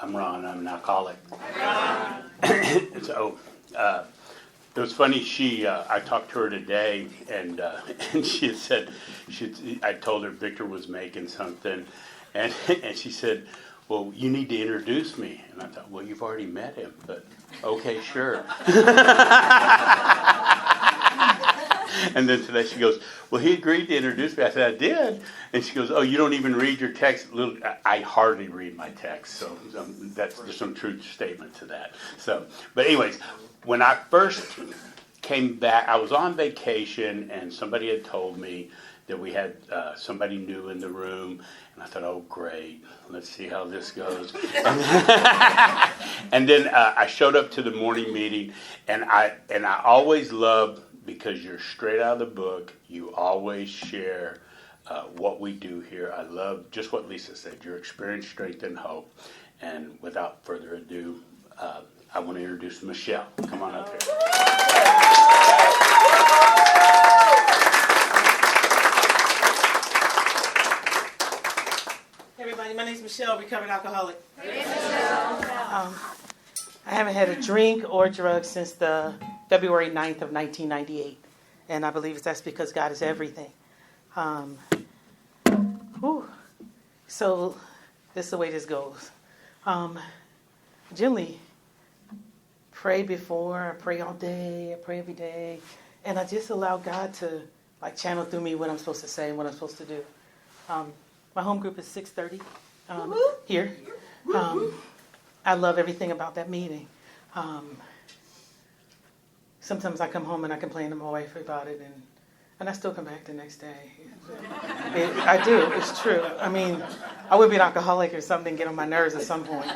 I'm Ron. I'm an alcoholic. So it was funny. I talked to her today, and and she had said I told her Victor was making something, and she said, "Well, you need to introduce me." And I thought, "Well, you've already met him, but okay, sure." And then today she goes, "Well, he agreed to introduce me." I said, "I did." And she goes, "Oh, you don't even read your text?" I hardly read my text, so there's some truth statement to that. So, but anyways, when I first came back, I was on vacation, and somebody had told me that we had somebody new in the room, and I thought, "Oh, great, let's see how this goes." And then I showed up to the morning meeting, and I always love, because you're straight out of the book, you always share what we do here. I love just what Lisa said, your experience, strength, and hope. And without further ado, I want to introduce Michelle. Come on up here. Hey everybody, my name is Michelle, recovered alcoholic. Hey, Michelle. I haven't had a drink or drugs since the February 9th of 1998. And I believe that's because God is everything. So this is the way this goes. Generally, pray before, I pray all day, I pray every day. And I just allow God to channel through me what I'm supposed to say and what I'm supposed to do. My home group is 6:30 here. I love everything about that meeting. Sometimes I come home and I complain to my wife about it, and I still come back the next day. I do. It's true. I mean, I would be an alcoholic or something, get on my nerves at some point.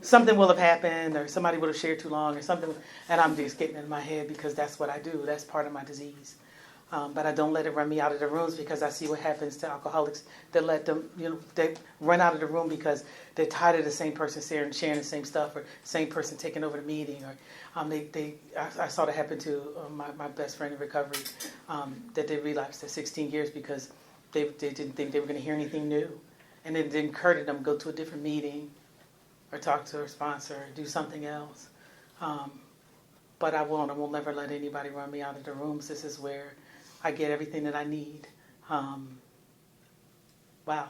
Something will have happened, or somebody would have shared too long, or something, and I'm just getting in my head because that's what I do. That's part of my disease. But I don't let it run me out of the rooms, because I see what happens to alcoholics that let them, they run out of the room because they're tired of the same person sharing the same stuff, or same person taking over the meeting, or I saw that happen to my best friend in recovery, that they relapsed at 16 years because they didn't think they were going to hear anything new, and it didn't occur to them to go to a different meeting, or talk to a sponsor, or do something else. But I will never let anybody run me out of the rooms. This is where I get everything that I need. Wow.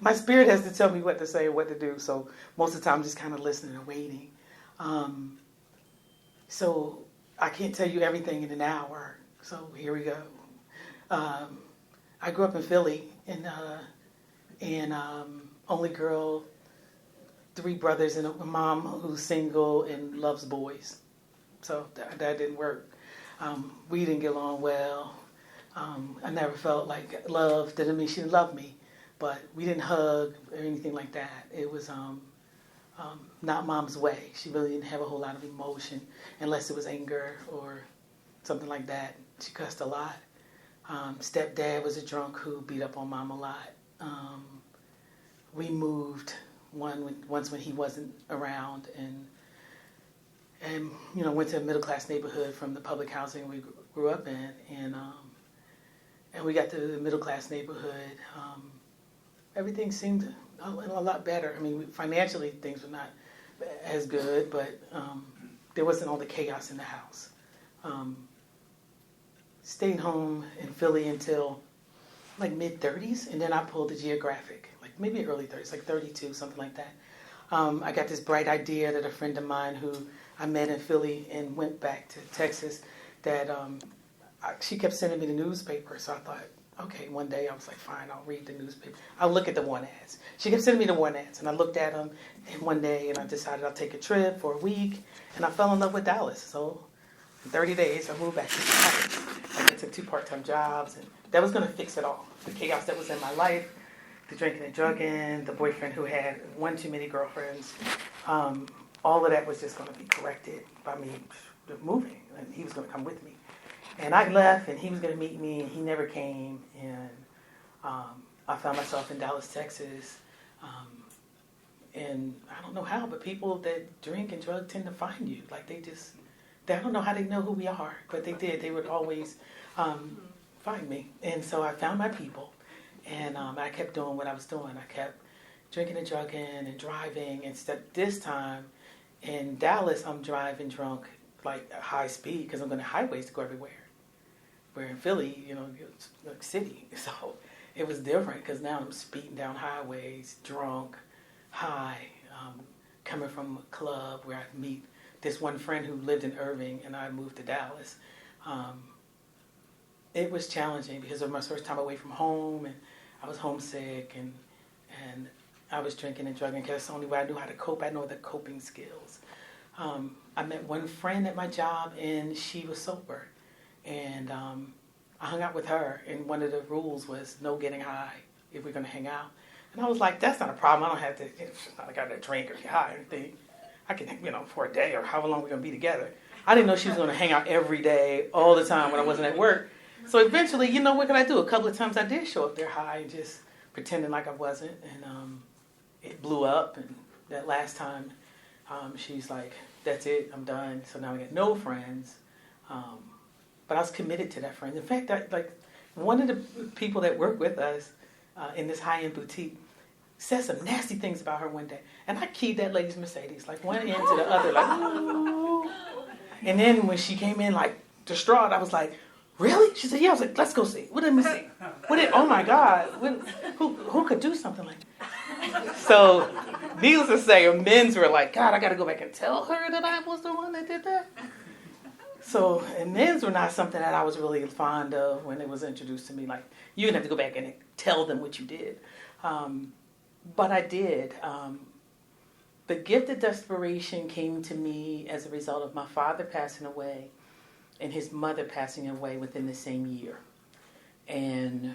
My spirit has to tell me what to say and what to do, so most of the time I'm just kind of listening and waiting. So I can't tell you everything in an hour, so here we go. I grew up in Philly, and only girl, 3 brothers, and a mom who's single and loves boys. So that didn't work. We didn't get along well. I never felt like love. Didn't mean she didn't love me, but we didn't hug or anything like that. It was not mom's way. She really didn't have a whole lot of emotion, unless it was anger or something like that. She cussed a lot. Stepdad was a drunk who beat up on mom a lot. We moved once when he wasn't around, and went to a middle class neighborhood from the public housing we grew up in, and we got to the middle class neighborhood. Everything seemed a lot better. I mean, financially things were not as good, but there wasn't all the chaos in the house. Stayed home in Philly until mid-30s, and then I pulled the geographic, maybe early 30s, 32, something like that. I got this bright idea that a friend of mine who I met in Philly and went back to Texas, that she kept sending me the newspaper. So I thought, okay, one day I was like, fine, I'll read the newspaper. I'll look at the one ads. She kept sending me the one ads, and I looked at them, and one day, and I decided I'll take a trip for a week, and I fell in love with Dallas. So in 30 days, I moved back to Dallas. I took 2 part-time jobs, and that was going to fix it all. The chaos that was in my life, the drinking and drugging, the boyfriend who had one too many girlfriends, all of that was just going to be corrected by me moving, and he was going to come with me. And I left, and he was going to meet me, and he never came, and I found myself in Dallas, Texas, and I don't know how, but people that drink and drug tend to find you. I don't know how they know who we are, but they did. They would always find me. And so I found my people, and I kept doing what I was doing. I kept drinking and drugging and driving. Instead, this time in Dallas, I'm driving drunk, like at high speed, because I'm going to highways to go everywhere. Where in Philly, it's like city. So it was different because now I'm speeding down highways, drunk, high, coming from a club where I meet this one friend who lived in Irving, and I moved to Dallas. It was challenging because it was my first time away from home, and I was homesick, and I was drinking and drugging because that's the only way I knew how to cope. I know the coping skills. I met one friend at my job, and she was sober, and I hung out with her, and one of the rules was no getting high if we're going to hang out. And I was like, that's not a problem. I don't have to, it's not like I got to drink or get high or anything. I can, for a day or however long we're going to be together. I didn't know she was going to hang out every day, all the time when I wasn't at work. So eventually, what can I do? A couple of times I did show up there high and just pretending like I wasn't. And it blew up. And that last time, she's like, that's it, I'm done. So now I got no friends. But I was committed to that friend. In fact, one of the people that work with us in this high-end boutique said some nasty things about her one day. And I keyed that lady's Mercedes, like one end to the other, like, ooh. And then when she came in, like, distraught, I was like, really? She said, yeah. I was like, let's go see. What did we see? Oh my God. Who could do something like that? So, needless to say, men's were like, God, I got to go back and tell her that I was the one that did that. So, and men's were not something that I was really fond of when it was introduced to me. Like, you didn't have to go back and tell them what you did. But I did. The gift of desperation came to me as a result of my father passing away and his mother passing away within the same year. And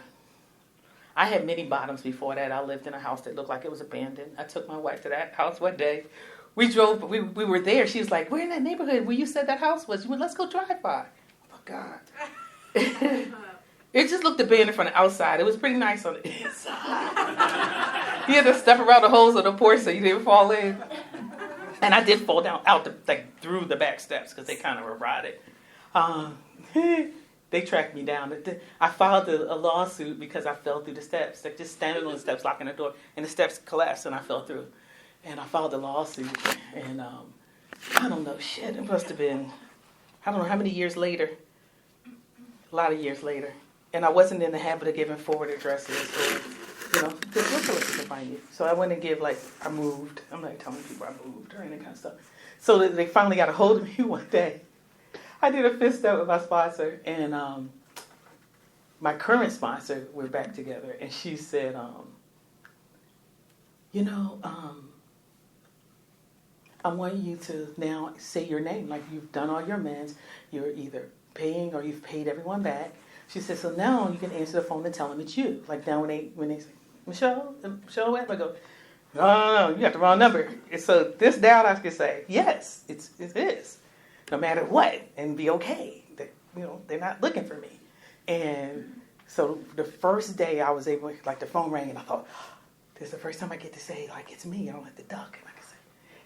I had many bottoms before that. I lived in a house that looked like it was abandoned. I took my wife to that house one day. We were there. She was like, we're in that neighborhood where you said that house was. Let's go drive by. Oh, God. It just looked abandoned from the outside. It was pretty nice on the inside. You had to step around the holes of the porch so you didn't fall in. And I did fall down through the back steps because they kind of were rotted. They tracked me down. I filed a lawsuit because I fell through the steps, like just standing on the steps, locking the door, and the steps collapsed and I fell through. And I filed a lawsuit, and I don't know, shit, it must have been, I don't know how many years later, a lot of years later. And I wasn't in the habit of giving forward addresses or, because your police can find you. So I went and I moved. I'm not telling people I moved or any kind of stuff. So they finally got a hold of me one day. I did a fist up with my sponsor, and my current sponsor, we're back together, and she said, I want you to now say your name, like you've done all your amends, you're either paying or you've paid everyone back. She said, so now you can answer the phone and tell them it's you. Like now when they say, Michelle Webb, I go, no, you got the wrong number. And so this down I can say, yes, it is, no matter what, and be okay. That they're not looking for me. And so the first day I was able, like the phone rang, and I thought, this is the first time I get to say, like, it's me. I don't have to duck.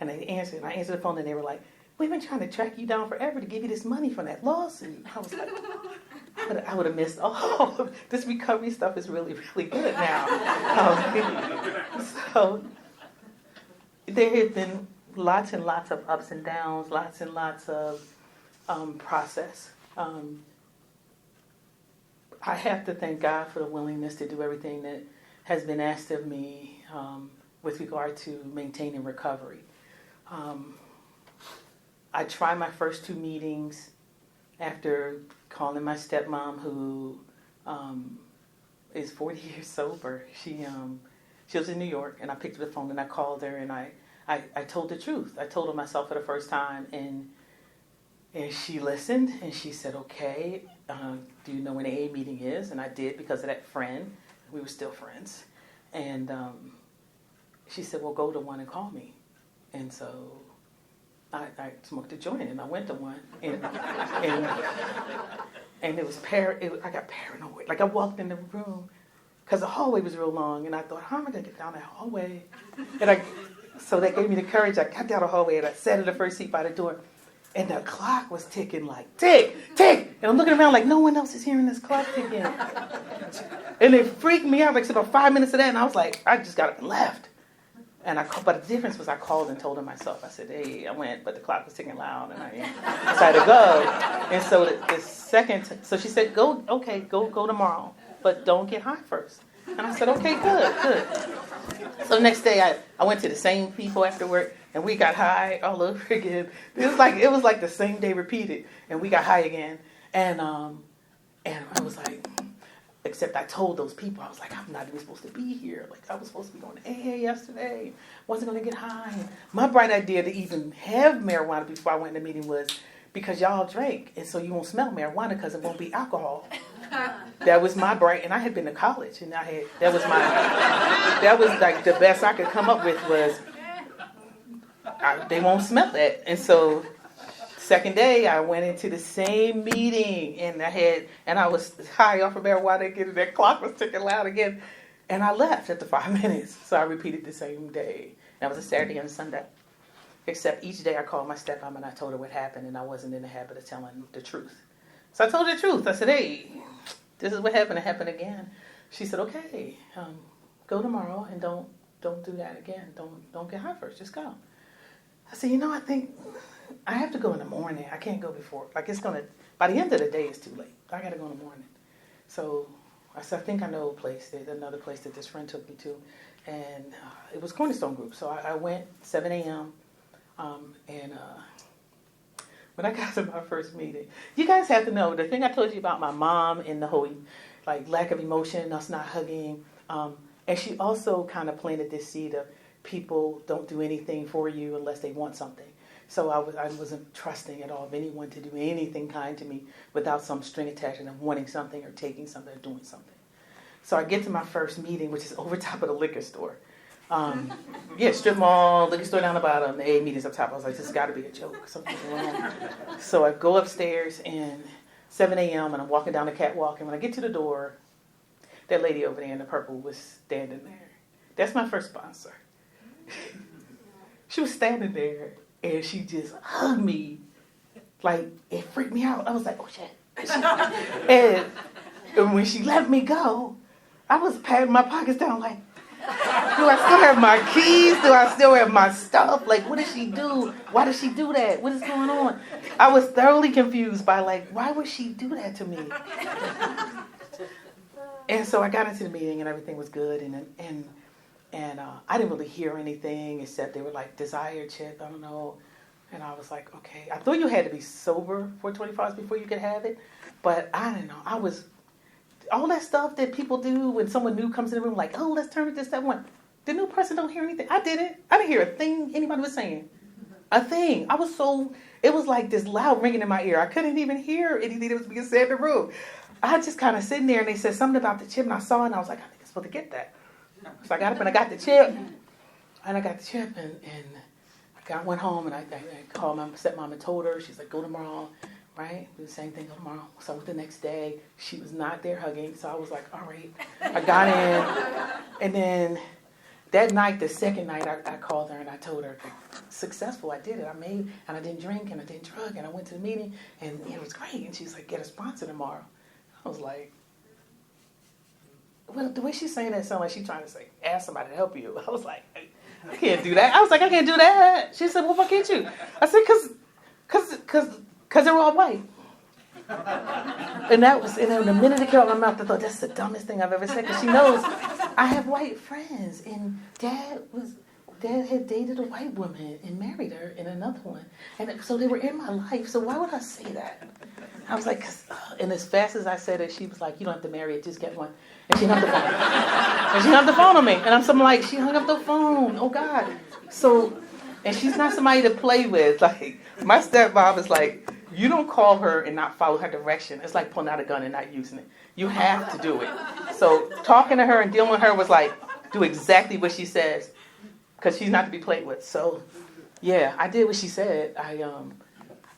And I answered the phone, and they were like, we've been trying to track you down forever to give you this money from that lawsuit. I was like, I would have missed, this recovery stuff is really, really good now. So there have been lots and lots of ups and downs, lots and lots of process. I have to thank God for the willingness to do everything that has been asked of me with regard to maintaining recovery. I tried my first 2 meetings after calling my stepmom, who is 40 years sober. She was in New York, and I picked up the phone and I called her, and I told the truth. I told her myself for the first time, and she listened, and she said, okay, do you know when the AA meeting is? And I did, because of that friend. We were still friends. And she said, well, go to one and call me. And so I smoked a joint, and I went to one, and it was I got paranoid. Like I walked in the room, because the hallway was real long, and I thought, how am I going to get down that hallway? So that gave me the courage. I got down the hallway, and I sat in the first seat by the door, and the clock was ticking like, tick, tick. And I'm looking around like, no one else is hearing this clock ticking. And it freaked me out. Like, about 5 minutes of that, and I was like, I just got up and left. But the difference was I called and told her myself. I said, hey, I went, but the clock was ticking loud, and I decided to go. And so so she said, go tomorrow, but don't get high first. And I said, okay, good. So the next day I went to the same people after work, and we got high all over again. It was like the same day repeated, and we got high again. And I was like, except I told those people, I was like, I'm not even supposed to be here. Like, I was supposed to be going to AA yesterday. Wasn't going to get high. And my bright idea to even have marijuana before I went to the meeting was because y'all drank, and so you won't smell marijuana because it won't be alcohol. That was my bright, and I had been to college, and that was like the best I could come up with was, they won't smell that. And so second day, I went into the same meeting, and I was high off of marijuana again, and that clock was ticking loud again, and I left after 5 minutes. So I repeated the same day. That was a Saturday and a Sunday. Except each day I called my stepmom and I told her what happened, and I wasn't in the habit of telling the truth. So I told her the truth. I said, hey, this is what happened. It happened again. She said, okay, go tomorrow and don't do that again. Don't get high first. Just go. I said, I think I have to go in the morning. I can't go before. Like, by the end of the day, it's too late. I got to go in the morning. So I said, I think I know a place. There's another place that this friend took me to. And it was Cornerstone Group. So I went 7 a.m. When I got to my first meeting, you guys have to know, the thing I told you about my mom and the whole, like, lack of emotion, us not hugging, and she also kind of planted this seed of people don't do anything for you unless they want something. So I wasn't trusting at all of anyone to do anything kind to me without some string attached and them wanting something or taking something or doing something. So I get to my first meeting, which is over top of the liquor store. Strip mall, liquor store down the bottom, the A meeting's up top. I was like, this has got to be a joke. Something's wrong. So I go upstairs and 7 a.m. and I'm walking down the catwalk, and when I get to the door, that lady over there in the purple was standing there. That's my first sponsor. She was standing there and she just hugged me. Like, it freaked me out. I was like, oh shit. And when she let me go, I was patting my pockets down like, do I still have my keys? Do I still have my stuff? Like, what did she do? Why did she do that? What is going on? I was thoroughly confused by, like, why would she do that to me? And so I got into the meeting and everything was good. And I didn't really hear anything except they were like, desired chip, I don't know. And I was like, okay. I thought you had to be sober for 24 hours before you could have it. But I didn't know. I was... all that stuff that people do when someone new comes in the room, like, oh, let's turn it this, that, one. The new person don't hear anything. I didn't. I didn't hear a thing anybody was saying. A thing. It was like this loud ringing in my ear. I couldn't even hear anything that was being said in the room. I just kind of sitting there, and they said something about the chip, and I saw it, and I was like, I think I'm supposed to get that. So I got up, and I got the chip. And I got the chip, and I went home, and I called my stepmom and told her. She's like, go tomorrow. Right? Do the same thing tomorrow. So the next day, she was not there hugging. So I was like, all right. I got in. And then that night, the second night, I called her and I told her, successful, I did it. I made, and I didn't drink and I didn't drug. And I went to the meeting and it was great. And she's like, get a sponsor tomorrow. I was like, well, the way she's saying that sounds like she's trying to say, ask somebody to help you. I was like, I can't do that. I was like, I can't do that. She said, well, why can't you? I said, because they're all white. And the minute it came out of my mouth, I thought, that's the dumbest thing I've ever said. Because she knows I have white friends. And Dad had dated a white woman and married her in another one. And so they were in my life. So why would I say that? I was like, and as fast as I said it, she was like, you don't have to marry it, just get one. And she hung up the phone. And she hung up the phone on me. And I'm like, she hung up the phone. Oh, God. So, and she's not somebody to play with. Like, my stepmom is like, you don't call her and not follow her direction. It's like pulling out a gun and not using it. You have to do it. So talking to her and dealing with her was like, do exactly what she says, because she's not to be played with. So, yeah, I did what she said.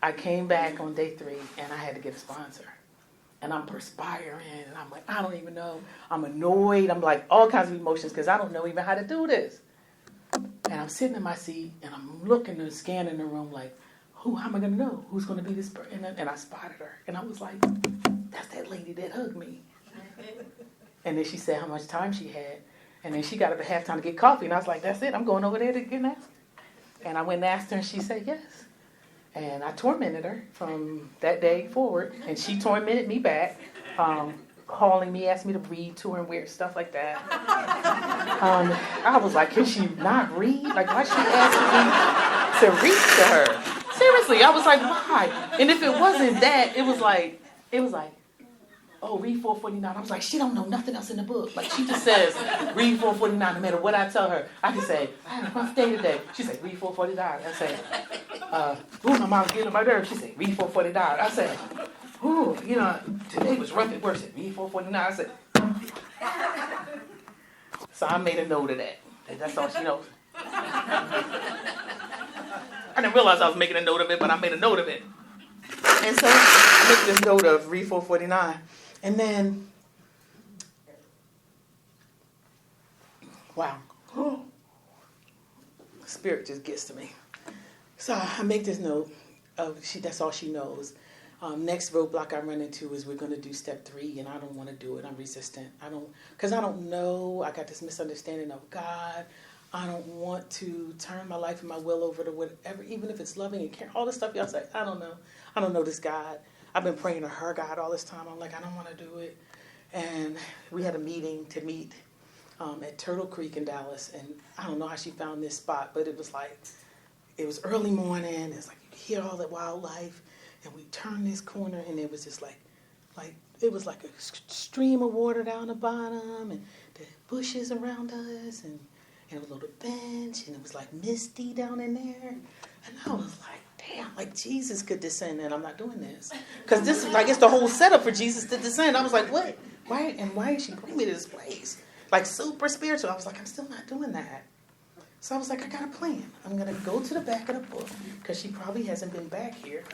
I came back on day 3, and I had to get a sponsor. And I'm perspiring, and I'm like, I don't even know. I'm annoyed. I'm like all kinds of emotions because I don't know even how to do this. And I'm sitting in my seat, and I'm looking and scanning the room like, how am I going to know who's going to be this person? And I spotted her. And I was like, that's that lady that hugged me. And then she said how much time she had. And then she got up at halftime to get coffee, and I was like, that's it, I'm going over there to get an answer. And I went and asked her, and she said yes. And I tormented her from that day forward, and she tormented me back, calling me, asking me to read to her and weird stuff like that. I was like, can she not read? Like, why she asking me to read to her? Seriously, I was like, why? And if it wasn't that, it was like, oh, read 449. I was like, she don't know nothing else in the book. Like, she just says, read 449 no matter what I tell her. I can say, I had a rough day today. She said, read 449. I say, ooh, my mom's getting on my nerves. She said, read 449. I said, ooh, today was rough at work. She said, read 449. I said, so I made a note of that. That's all she knows. I didn't realize I was making a note of it, but I made a note of it. And so I make this note of read 449. And then, wow, Spirit just gets to me. So I make this note of that's all she knows. Next roadblock I run into is we're going to do step 3, and I don't want to do it. I'm resistant. Because I don't know. I got this misunderstanding of God. I don't want to turn my life and my will over to whatever, even if it's loving and caring. All the stuff y'all say, I don't know. I don't know this God. I've been praying to her God all this time. I'm like, I don't want to do it. And we had a meeting to meet at Turtle Creek in Dallas. And I don't know how she found this spot, but it was early morning. It's like you hear all that wildlife. And we turned this corner, and it was just like it was like a stream of water down the bottom, and the bushes around us, and it was a little bench, and it was like misty down in there. And I was like, damn, like Jesus could descend, and I'm not doing this. Because this is it's the whole setup for Jesus to descend. I was like, what? Why did she bring me to this place? Like super spiritual. I was like, I'm still not doing that. So I was like, I got a plan. I'm going to go to the back of the book, because she probably hasn't been back here.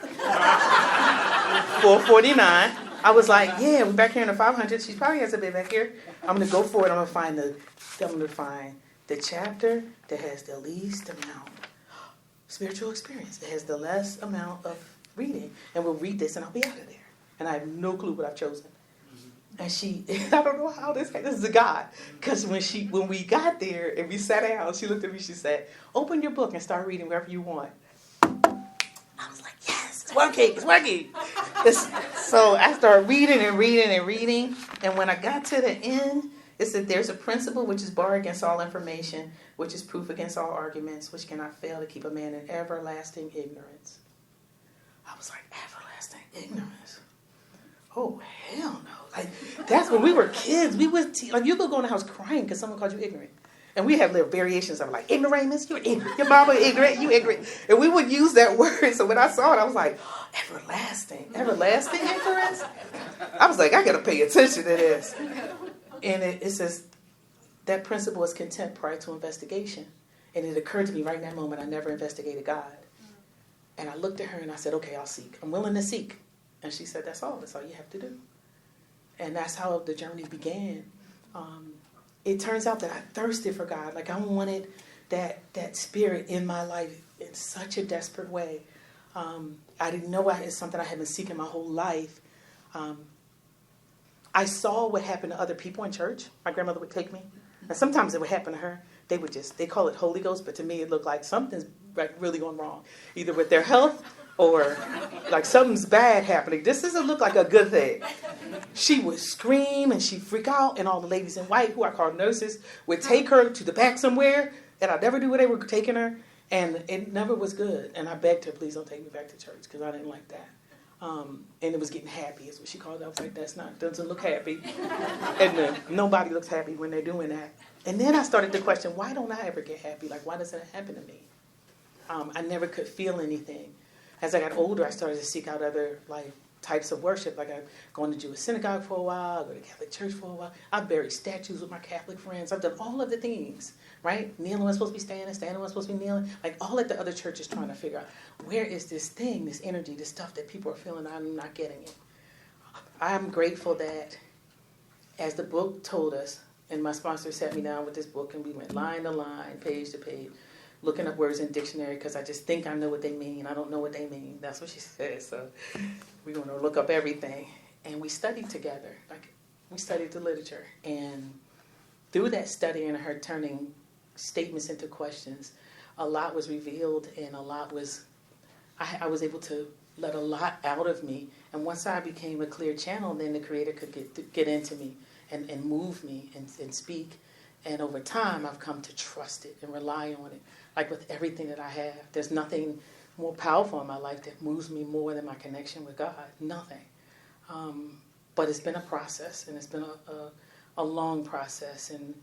449. I was like, yeah, we're back here in the 500. She probably hasn't been back here. I'm going to go for it. I'm going to find the chapter that has the least amount spiritual experience. That has the less amount of reading. And we'll read this, and I'll be out of there. And I have no clue what I've chosen. And I don't know how this is a God. Because when we got there and we sat down, she looked at me, she said, open your book and start reading wherever you want. I was like, yes, it's working. So I started reading and reading and reading. And when I got to the end, it said, there's a principle which is bar against all information, which is proof against all arguments, which cannot fail to keep a man in everlasting ignorance. I was like, everlasting ignorance? Oh, hell no. Like, that's when we were kids. We would, you could go in the house crying because someone called you ignorant. And we have little variations of like, ignoramus, you're ignorant. Your mama ignorant, you ignorant. And we would use that word. So when I saw it, I was like, everlasting ignorance? I was like, I got to pay attention to this. And it says, that principle is contempt prior to investigation. And it occurred to me right in that moment, I never investigated God. And I looked at her and I said, okay, I'll seek. I'm willing to seek. And she said, that's all you have to do. And that's how the journey began. It turns out that I thirsted for God. Like, I wanted that spirit in my life in such a desperate way. I didn't know it's something I had been seeking my whole life. I saw what happened to other people in church. My grandmother would take me. And sometimes it would happen to her. They call it Holy Ghost, but to me it looked like something's really going wrong. Either with their health or like something's bad happening. This doesn't look like a good thing. She would scream and she'd freak out, and all the ladies in white, who I call nurses, would take her to the back somewhere, and I never knew where they were taking her, and it never was good. And I begged her, please don't take me back to church, because I didn't like that. And it was getting happy, is what she called it. I was like, doesn't look happy. And nobody looks happy when they're doing that. And then I started to question, why don't I ever get happy? Like, why doesn't it happen to me? I never could feel anything. As I got older, I started to seek out other types of worship. Like, I've gone to Jewish synagogue for a while, I go to Catholic church for a while. I've buried statues with my Catholic friends. I've done all of the things, right? Kneeling was supposed to be standing was supposed to be kneeling. Like, all at the other churches trying to figure out, where is this thing, this energy, this stuff that people are feeling, I'm not getting it. I'm grateful that, as the book told us, and my sponsor sat me down with this book, and we went line to line, page to page, looking up words in dictionary, because I just think I know what they mean. I don't know what they mean. That's what she said. So we're going to look up everything. And we studied together. Like, we studied the literature. And through that study and her turning statements into questions, a lot was revealed, and a lot was, I was able to let a lot out of me. And once I became a clear channel, then the Creator could get into me and move me and speak. And over time, I've come to trust it and rely on it. Like with everything that I have, there's nothing more powerful in my life that moves me more than my connection with God. Nothing. But it's been a process, and it's been a long process. And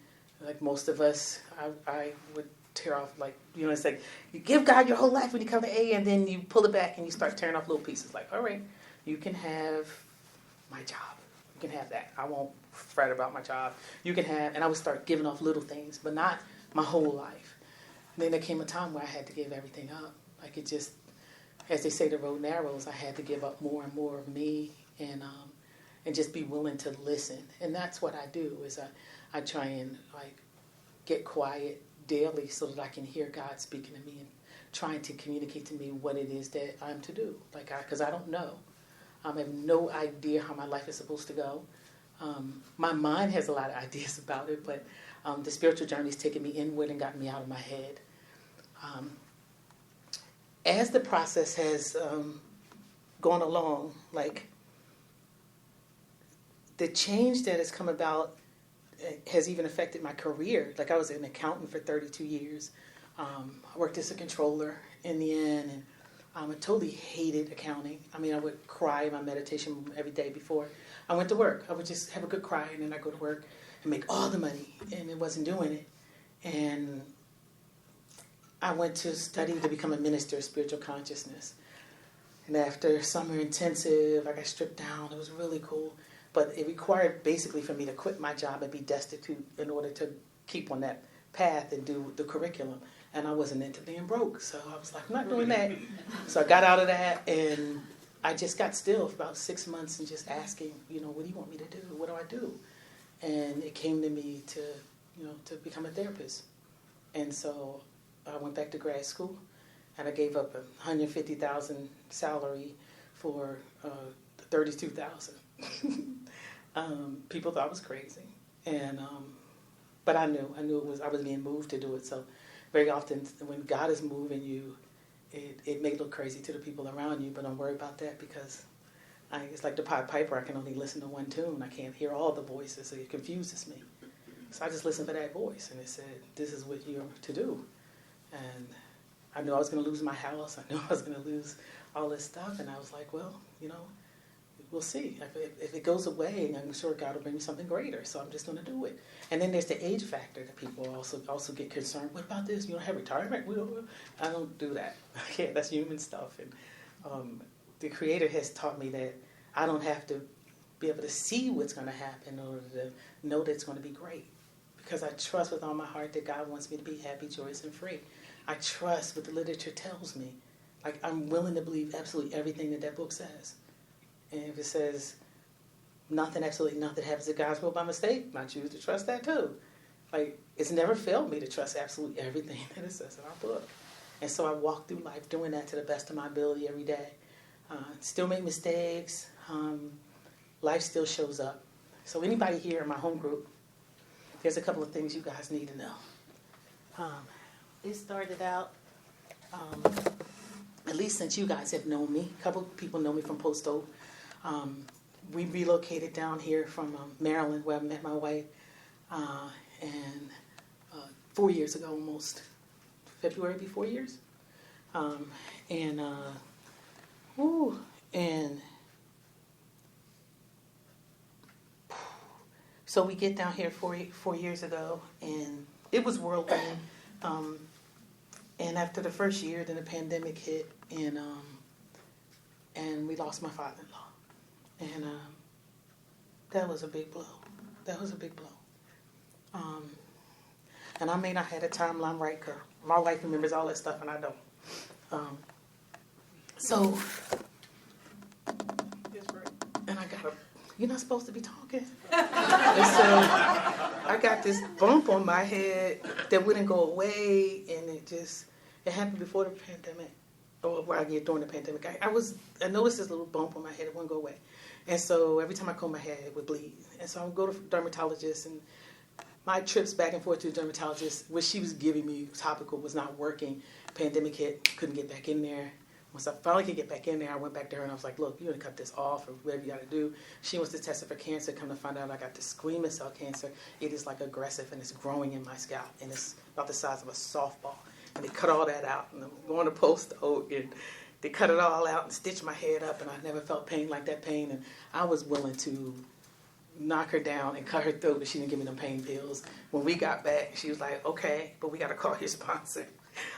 like most of us, I would tear off, like, you know, it's like you give God your whole life when you come to A, and then you pull it back and you start tearing off little pieces. Like, all right, you can have my job. You can have that. I won't fret about my job. You can have, and I would start giving off little things, but not my whole life. And then there came a time where I had to give everything up. Like it just, as they say, the road narrows. I had to give up more and more of me, and just be willing to listen. And that's what I do. Is I try and like get quiet daily so that I can hear God speaking to me and trying to communicate to me what it is that I'm to do. Like because I don't know. I have no idea how my life is supposed to go. My mind has a lot of ideas about it, but the spiritual journey has taken me inward and gotten me out of my head. As the process has gone along, like the change that has come about has even affected my career. Like I was an accountant for 32 years. I worked as a controller in the end, and I totally hated accounting. I mean, I would cry in my meditation every day before I went to work. I would just have a good cry, and then I'd go to work and make all the money, and it wasn't doing it. And I went to study to become a minister of spiritual consciousness. And after summer intensive, I got stripped down. It was really cool. But it required basically for me to quit my job and be destitute in order to keep on that path and do the curriculum. And I wasn't into being broke. So I was like, I'm not doing that. So I got out of that, and I just got still for about 6 months and just asking, what do you want me to do? What do I do? And it came to me to become a therapist. And so I went back to grad school, and I gave up $150,000 salary for $32,000. People thought I was crazy, and but I knew I was being moved to do it. So very often when God is moving you, it may look crazy to the people around you, but don't worry about that, because it's like the Pied Piper. I can only listen to one tune. I can't hear all the voices, so it confuses me. So I just listened for that voice, and it said, this is what you're to do. And I knew I was going to lose my house. I knew I was going to lose all this stuff, and I was like, well, we'll see. If it goes away, I'm sure God will bring me something greater, so I'm just going to do it. And then there's the age factor that people also get concerned. What about this? You don't have retirement? I don't do that. I can't. That's human stuff. And the Creator has taught me that I don't have to be able to see what's going to happen in order to know that it's going to be great. Because I trust with all my heart that God wants me to be happy, joyous, and free. I trust what the literature tells me. Like, I'm willing to believe absolutely everything that book says. And if it says absolutely nothing happens to God's will by mistake, I choose to trust that too. Like, it's never failed me to trust absolutely everything that it says in our book. And so I walk through life doing that to the best of my ability every day. Still make mistakes. Life still shows up. So anybody here in my home group, there's a couple of things you guys need to know. It started out, at least since you guys have known me, a couple of people know me from Post Oak. We relocated down here from Maryland, where I met my wife, and 4 years ago almost. February be 4 years. So we get down here 4 years ago, and it was whirlwind. And after the first year, then the pandemic hit, and we lost my father-in-law. And that was a big blow. And I may not have the timeline right, because my wife remembers all that stuff, and I don't. And I got you're not supposed to be talking. And so I got this bump on my head that wouldn't go away, and it happened before the pandemic, or during the pandemic. I noticed this little bump on my head, it wouldn't go away. And so every time I comb my hair, it would bleed. And so I would go to a dermatologist, and my trips back and forth to the dermatologist, what she was giving me topical was not working. Pandemic hit, couldn't get back in there. Once I finally could get back in there, I went back to her and I was like, look, you're going to cut this off or whatever you got to do. She wants to test it for cancer. Come to find out I got this squamous cell cancer. It is like aggressive and it's growing in my scalp and it's about the size of a softball. And they cut all that out and I'm going to post-op and they cut it all out and stitched my head up and I never felt pain like that pain. And I was willing to knock her down and cut her throat, but she didn't give me them pain pills. When we got back, she was like, okay, but we got to call your sponsor.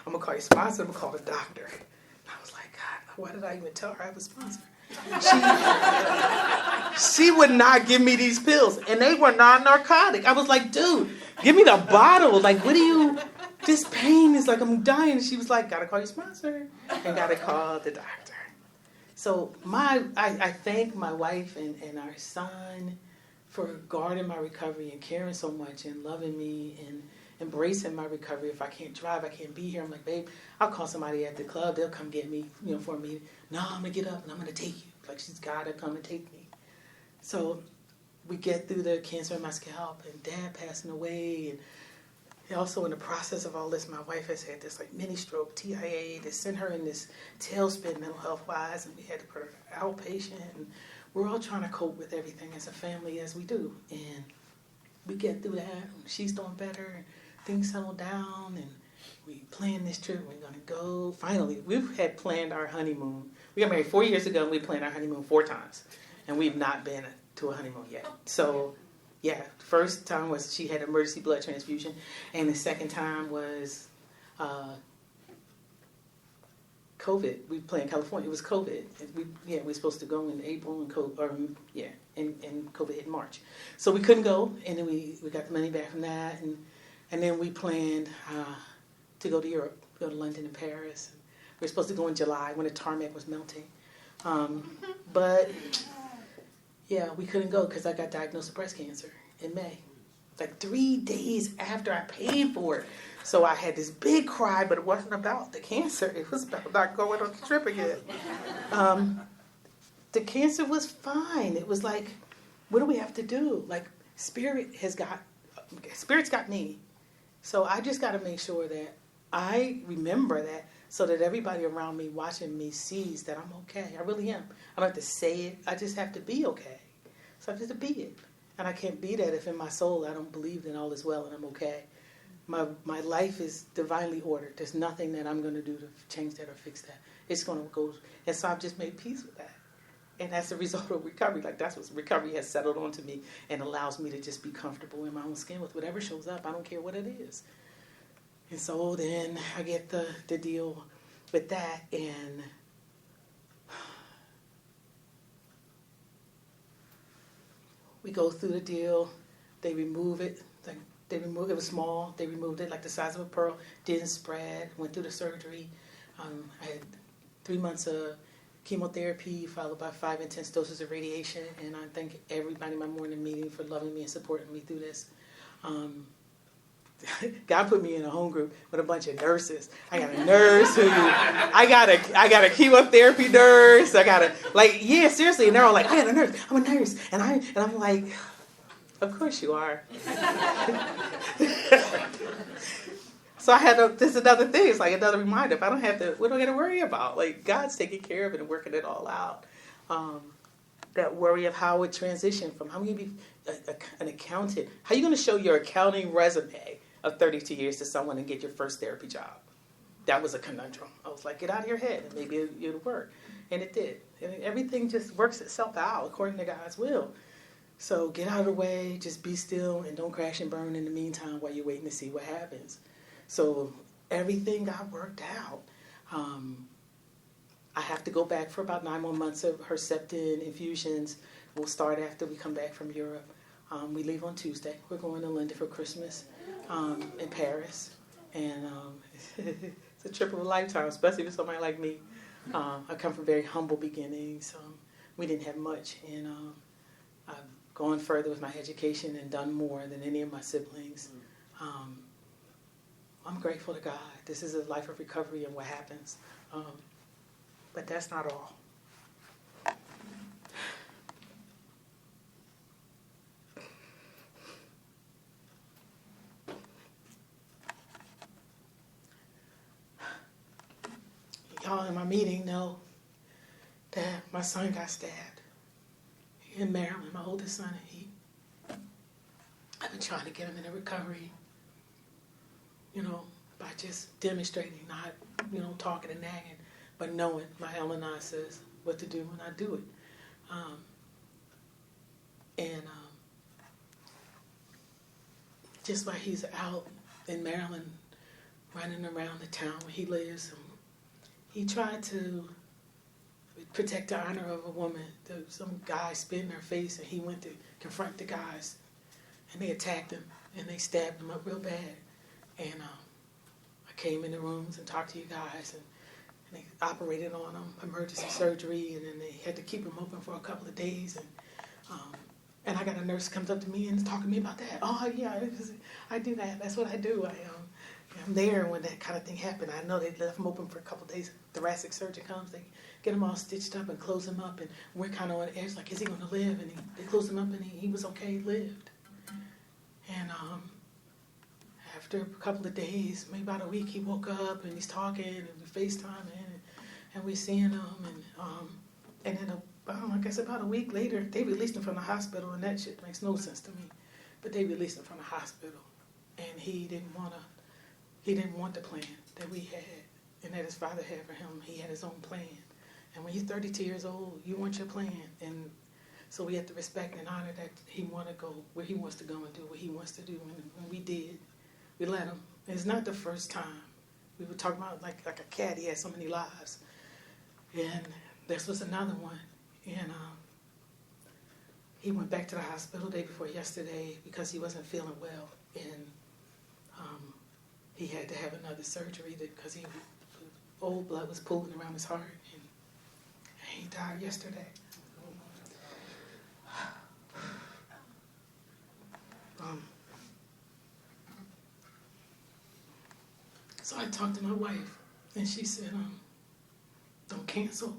I'm going to call your sponsor, I'm going to call the doctor. And I was like, God, why did I even tell her I have a sponsor? She would not give me these pills, and they were non-narcotic. I was like, dude, give me the bottle. Like, what do you, this pain is like, I'm dying. And she was like, got to call your sponsor and got to call the doctor. So I thank my wife and our son for guarding my recovery and caring so much and loving me and embracing my recovery. If I can't drive, I can't be here. I'm like, babe, I'll call somebody at the club. They'll come get me, for me. No, I'm going to get up and I'm going to take you. Like, she's got to come and take me. So we get through the cancer in my scalp and Dad passing away. And also in the process of all this, my wife has had this like mini stroke, TIA, that sent her in this tailspin mental health-wise. And we had to put her outpatient. And we're all trying to cope with everything as a family as we do. And we get through that. And she's doing better. And things settle down. And we planned this trip. We're going to go. Finally, we had planned our honeymoon. We got married 4 years ago. And we planned our honeymoon 4 times. And we've not been to a honeymoon yet. So, yeah, first time was she had emergency blood transfusion. And the second time was COVID. We planned California. It was COVID. We were supposed to go in April and COVID hit in March. So we couldn't go, and then we got the money back from that, and then we planned to go to Europe, go to London and Paris. We were supposed to go in July when the tarmac was melting, but yeah, we couldn't go because I got diagnosed with breast cancer in May, like 3 days after I paid for it. So I had this big cry, but it wasn't about the cancer. It was about not going on the trip again. The cancer was fine. It was like, what do we have to do? Like, Spirit's got me. So I just got to make sure that I remember that so that everybody around me watching me sees that I'm okay. I really am. I don't have to say it. I just have to be okay. So I have to be it. And I can't be that if in my soul I don't believe that all is well and I'm okay. My life is divinely ordered. There's nothing that I'm going to do to change that or fix that. It's going to go. And so I've just made peace with that. And that's the result of recovery. Like, that's what recovery has settled onto me and allows me to just be comfortable in my own skin with whatever shows up. I don't care what it is. And so then I get the deal with that, and we go through the deal. They remove it. It was small. They removed it like the size of a pearl. Didn't spread. Went through the surgery. I had 3 months of chemotherapy followed by 5 intense doses of radiation. And I thank everybody in my morning meeting for loving me and supporting me through this. God put me in a home group with a bunch of nurses. I got a nurse who, I got a chemotherapy nurse. Seriously. And they're all like, I got a nurse. I'm a nurse. And I'm like, of course you are. So this is another thing. It's like another reminder. If I don't have to, what do I got to worry about? Like, God's taking care of it and working it all out. That worry of how it transitioned from how you be an accountant. How are you going to show your accounting resume of 32 years to someone and get your first therapy job? That was a conundrum. I was like, get out of your head and maybe it'll work. And it did. And everything just works itself out according to God's will. So get out of the way, just be still, and don't crash and burn in the meantime while you're waiting to see what happens. So everything got worked out. I have to go back for about 9 more months of Herceptin infusions. We'll start after we come back from Europe. We leave on Tuesday. We're going to London for Christmas in Paris. And it's a trip of a lifetime, especially for somebody like me. I come from very humble beginnings. We didn't have much. And I've gone further with my education and done more than any of my siblings. I'm grateful to God. This is a life of recovery and what happens. But that's not all. y'all in my meeting know that my son got stabbed in Maryland, my oldest son, and I've been trying to get him into recovery, by just demonstrating, not, talking and nagging, but knowing my L&I says what to do when I do it. Just while he's out in Maryland, running around the town where he lives, he tried to protect the honor of a woman. Some guy spit in her face, and he went to confront the guys, and they attacked him, and they stabbed him up real bad. And I came in the rooms and talked to you guys, and they operated on him, emergency surgery, and then they had to keep him open for a couple of days. And I got a nurse comes up to me and is talking to me about that. Oh, yeah, I do that. That's what I do. I'm there when that kind of thing happened. I know they left him open for a couple of days. Thoracic surgeon comes, they get him all stitched up and close him up, and we're kind of on the edge, like, is he going to live? And they closed him up, and he was okay, he lived. And after a couple of days, maybe about a week, he woke up, and he's talking, and we FaceTiming, and we're seeing him, and then I guess about a week later, they released him from the hospital, and that shit makes no sense to me. But they released him from the hospital, and he didn't want the plan that we had and that his father had for him. He had his own plan. And when you're 32 years old, you want your plan. And so we have to respect and honor that he want to go where he wants to go and do what he wants to do. And we did. We let him. And it's not the first time. We were talking about like a cat. He had so many lives. And this was another one. And he went back to the hospital day before yesterday because he wasn't feeling well. And he had to have another surgery because old blood was pooling around his heart. And he died yesterday. So I talked to my wife, and she said, don't cancel.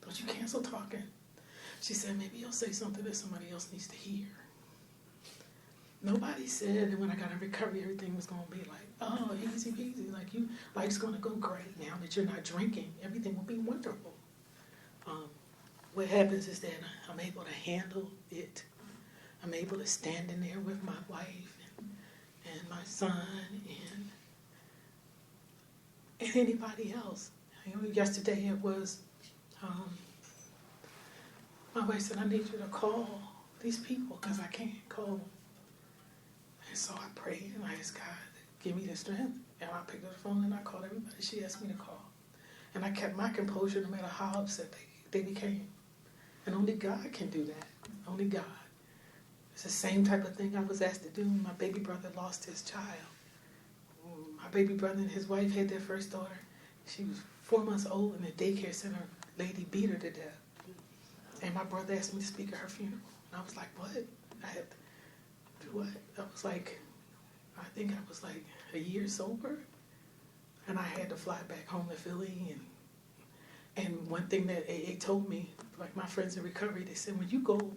Don't you cancel talking. She said, maybe you'll say something that somebody else needs to hear. Nobody said that when I got in recovery, everything was going to be like, oh, easy peasy. Like, life's going to go great now that you're not drinking. Everything will be wonderful. What happens is that I'm able to handle it. I'm able to stand in there with my wife and my son and anybody else. Yesterday it was, my wife said, I need you to call these people because I can't call. And so I prayed and I asked God to give me the strength. And I picked up the phone and I called everybody she asked me to call. And I kept my composure no matter how upset they became. And only God can do that. Only God. It's the same type of thing I was asked to do when my baby brother lost his child. My baby brother and his wife had their first daughter. She was 4 months old, and the daycare center lady beat her to death. And my brother asked me to speak at her funeral. And I was like, what? I had to do what? I think I was like a year sober. And I had to fly back home to Philly. And one thing that AA told me, like my friends in recovery, they said, when you go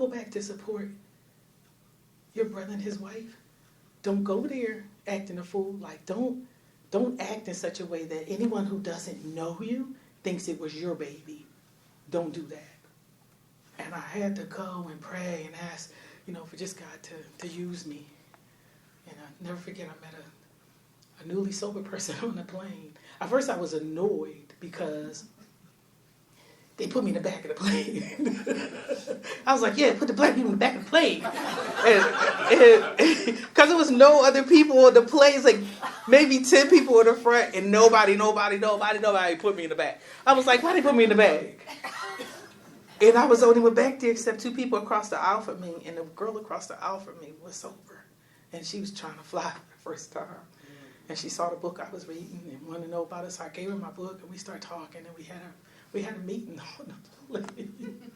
back to support your brother and his wife, don't go there acting a fool. Like, don't act in such a way that anyone who doesn't know you thinks it was your baby. Don't do that. And I had to go and pray and ask, for just God to use me. And I'll never forget, I met a newly sober person on the plane. At first I was annoyed because they put me in the back of the plane. I was like, yeah, put the black people in the back of the plane. Because there was no other people on the plane. It's like maybe 10 people in the front and nobody put me in the back. I was like, why they put me in the back? And I was the only one back there except 2 people across the aisle from me. And the girl across the aisle from me was sober. And she was trying to fly for the first time. And she saw the book I was reading and wanted to know about it. So I gave her my book and we started talking. And we had a meeting on the plane.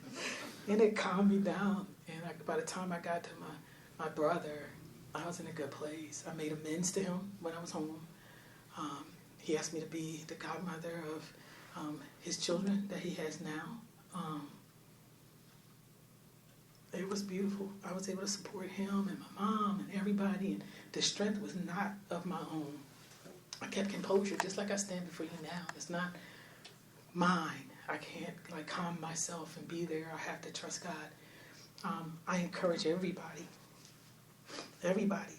And it calmed me down. And by the time I got to my brother, I was in a good place. I made amends to him when I was home. He asked me to be the godmother of his children that he has now. It was beautiful. I was able to support him and my mom and everybody. And the strength was not of my own. I kept composure, just like I stand before you now. It's not mine. I can't like calm myself and be there. I have to trust God. I encourage everybody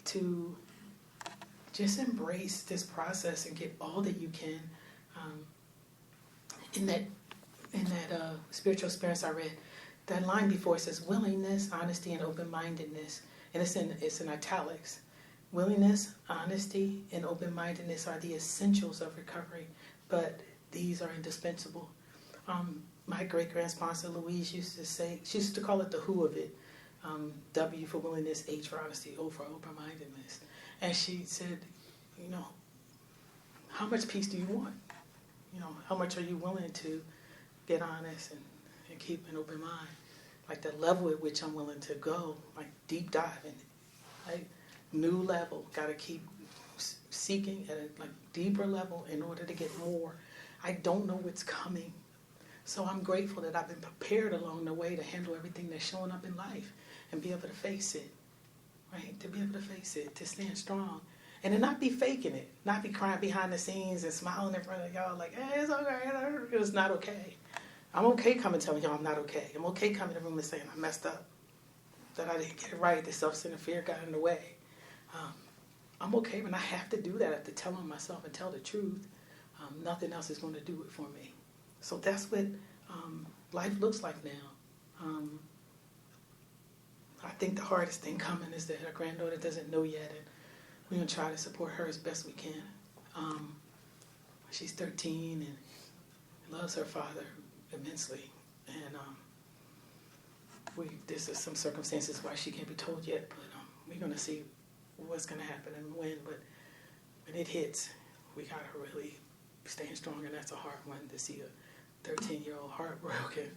to just embrace this process and get all that you can. In that spiritual experience I read, that line before it says willingness, honesty, and open-mindedness, and it's in italics. Willingness, honesty, and open-mindedness are the essentials of recovery, but these are indispensable. My great-grandsponsor Louise used to say, she used to call it the who of it. W for willingness, H for honesty, O for open-mindedness. And she said, how much peace do you want? How much are you willing to get honest and keep an open mind? Like the level at which I'm willing to go, like deep dive in it, right? New level, got to keep seeking at a like deeper level in order to get more. I don't know what's coming. So I'm grateful that I've been prepared along the way to handle everything that's showing up in life and be able to face it, right? To be able to face it, to stand strong. And to not be faking it, not be crying behind the scenes and smiling in front of y'all like, hey, it's okay. It's not okay. I'm okay coming telling y'all I'm not okay. I'm okay coming to the room and saying I messed up, that I didn't get it right, that self-centered fear got in the way. I'm okay when I have to do that. I have to tell on myself and tell the truth. Nothing else is going to do it for me. So that's what life looks like now. I think the hardest thing coming is that her granddaughter doesn't know yet, and we're going to try to support her as best we can. She's 13 and loves her father immensely. And there's some circumstances why she can't be told yet, but we're going to see what's going to happen and when. But when it hits, we got to really stand strong, and that's a hard one to see a 13-year-old heartbroken.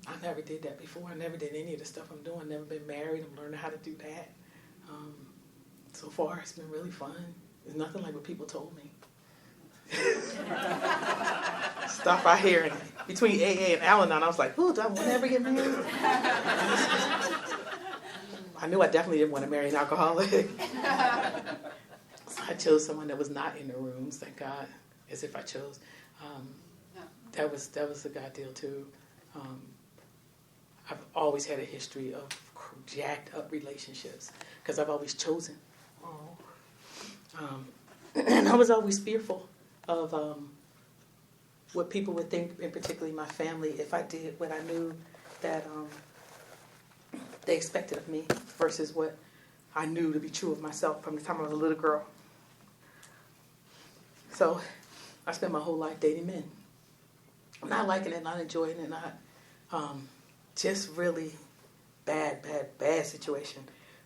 I never did that before. I never did any of the stuff I'm doing. Never been married. I'm learning how to do that. So far, it's been really fun. It's nothing like what people told me. Stuff I hear between AA and Al-Anon, I was like, ooh, do I want to ever get married? I knew I definitely didn't want to marry an alcoholic. So I chose someone that was not in the rooms, thank God, as if I chose. That was a God deal too. I've always had a history of jacked up relationships because I've always chosen. And I was always fearful of what people would think, and particularly my family, if I did what I knew that they expected of me versus what I knew to be true of myself from the time I was a little girl. So I spent my whole life dating men. Not liking it, not enjoying it, not just really bad situation.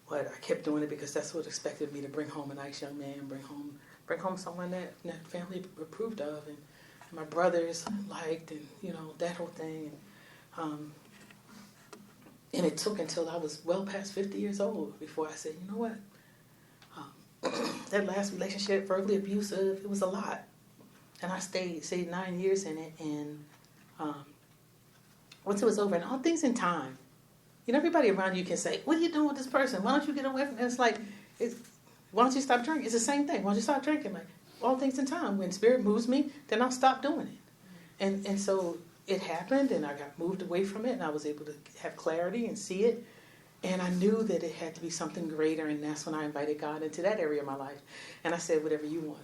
But I kept doing it because that's what expected me to bring home a nice young man, bring home someone that family approved of, and my brothers liked, and that whole thing. And it took until I was well past 50 years old before I said, you know what? That last relationship, verbally abusive, it was a lot, and I stayed 9 years in it, and once it was over, and all things in time. Everybody around you can say, what are you doing with this person? Why don't you get away from it? It's like, why don't you stop drinking? It's the same thing. Why don't you stop drinking? Like, all things in time. When spirit moves me, then I'll stop doing it. And so it happened, and I got moved away from it, and I was able to have clarity and see it. And I knew that it had to be something greater, and that's when I invited God into that area of my life. And I said, whatever you want.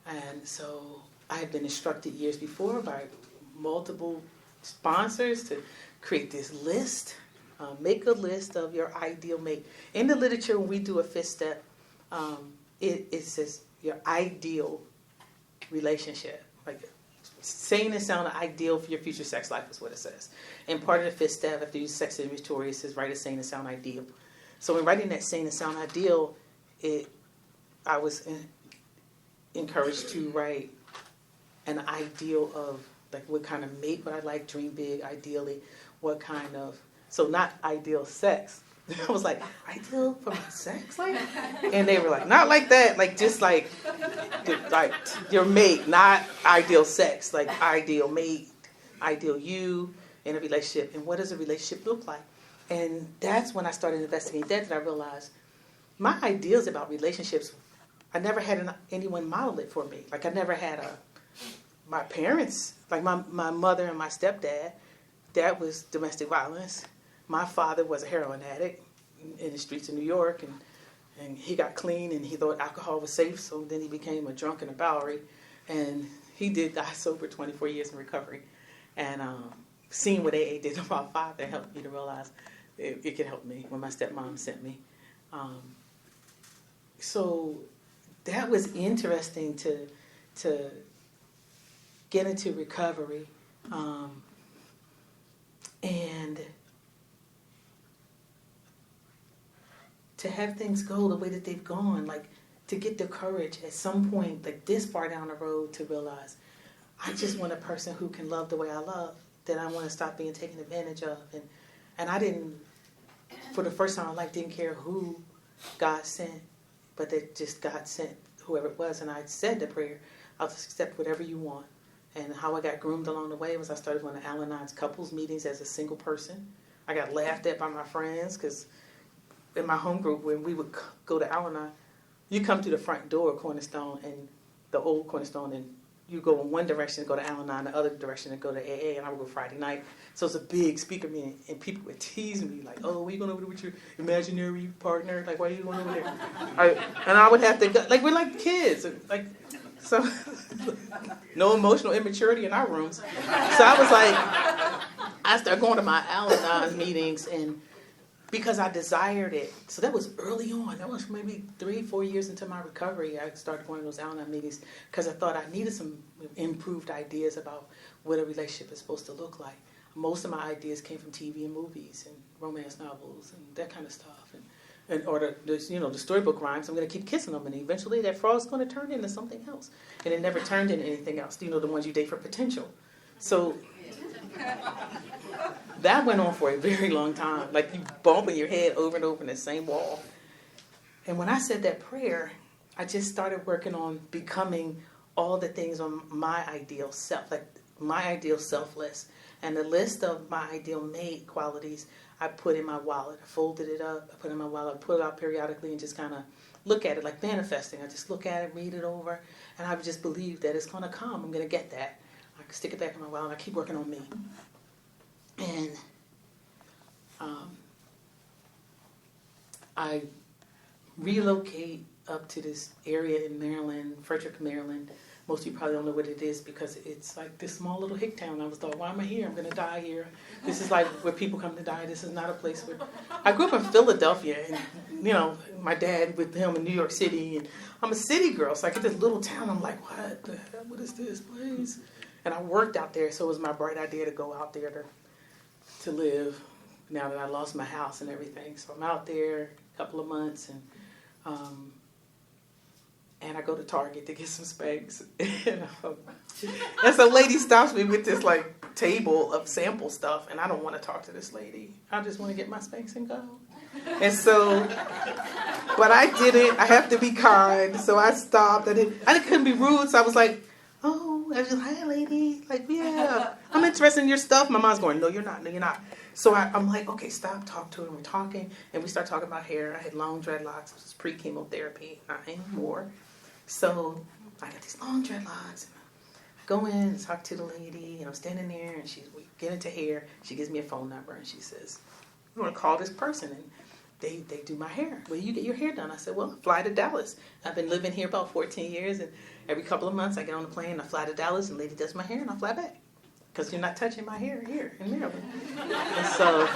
And so I had been instructed years before by multiple sponsors to create this list. Make a list of your ideal mate. In the literature, when we do a fifth step, it says your ideal relationship. Like saying and sound ideal for your future sex life is what it says. And part of the fifth step, after you use sex inventory, it says write a saying and sound ideal. So in writing that saying and sound ideal, I was encouraged to write an ideal of like what kind of mate would I like, dream big, ideally, what kind of, so not ideal sex. I was like, ideal for my sex life? And they were like, not like that, like just like your mate, not ideal sex, like ideal mate, ideal you in a relationship, and what does a relationship look like? And that's when I started investigating that I realized my ideas about relationships I never had anyone model it for me. Like I never had my parents, like my mother and my stepdad, that was domestic violence. My father was a heroin addict in the streets of New York, and he got clean and he thought alcohol was safe, so then he became a drunk and a Bowery, and he did die sober 24 years in recovery. And seeing what AA did to my father helped me to realize it could help me when my stepmom sent me. So that was interesting to get into recovery, and to have things go the way that they've gone, like to get the courage at some point, like this far down the road, to realize I just want a person who can love the way I love, that I want to stop being taken advantage of. And I didn't, for the first time in my life, didn't care who God sent, but that just God sent whoever it was. And I said the prayer, I'll just accept whatever you want. And how I got groomed along the way was I started going to Al-Anon's couples meetings as a single person. I got laughed at by my friends because in my home group, when we would go to Al-Anon, you come to the front door of Cornerstone, and the old Cornerstone, and you go in one direction and go to Al-Anon, the other direction and go to AA, and I would go Friday night. So it's a big speaker meeting, and people would tease me, like, oh, where you going over there with your imaginary partner? Like, why are you going over there? And I would have to go, like, we're like kids. Like, so, no emotional immaturity in our rooms. So I was like, I started going to my Al-Anon meetings, and because I desired it. So that was early on. That was maybe 3-4 years into my recovery. I started going to those Al-Anon meetings because I thought I needed some improved ideas about what a relationship is supposed to look like. Most of my ideas came from TV and movies and romance novels and that kind of stuff. Or the storybook rhymes, I'm going to keep kissing them, and eventually that frog's going to turn into something else. And it never turned into anything else. The ones you date for potential. So that went on for a very long time. Like you bumping your head over and over in the same wall. And when I said that prayer, I just started working on becoming all the things on my ideal self, like my ideal selfless. And the list of my ideal mate qualities, I put in my wallet. I folded it up, I put it in my wallet, I pull it out periodically and just kind of look at it like manifesting. I just look at it, read it over, and I just believe that it's going to come. I'm going to get that. I can stick it back in my wallet, and I keep working on me. And I relocate up to this area in Maryland, Frederick, Maryland. Most of you probably don't know what it is because it's like this small little hick town. I was thought, why am I here? I'm going to die here. This is like where people come to die. This is not a place where... I grew up in Philadelphia, and, my dad with him in New York City, and I'm a city girl, so I get this little town. I'm like, what the hell? What is this place? And I worked out there, so it was my bright idea to go out there to live now that I lost my house and everything. So I'm out there a couple of months, and I go to Target to get some Spanx. And some lady stops me with this like table of sample stuff, and I don't want to talk to this lady. I just want to get my Spanx and go. And so, but I didn't. I have to be kind, so I stopped. I couldn't be rude, so I was like, oh, I was just, hi, lady. Like, yeah, I'm interested in your stuff. My mom's going, no, you're not. No, you're not. So I'm like, okay, stop, talk to her. We're talking, and we start talking about hair. I had long dreadlocks. It was pre-chemotherapy, not anymore. So I got these long dreadlocks. I go in and talk to the lady, and I'm standing there, and we get into hair. She gives me a phone number, and she says, you want to call this person, and they do my hair. Where do you get your hair done? I said, well, fly to Dallas. I've been living here about 14 years, and every couple of months I get on a plane, I fly to Dallas, and the lady does my hair, and I fly back. Because you're not touching my hair here in Maryland. And so,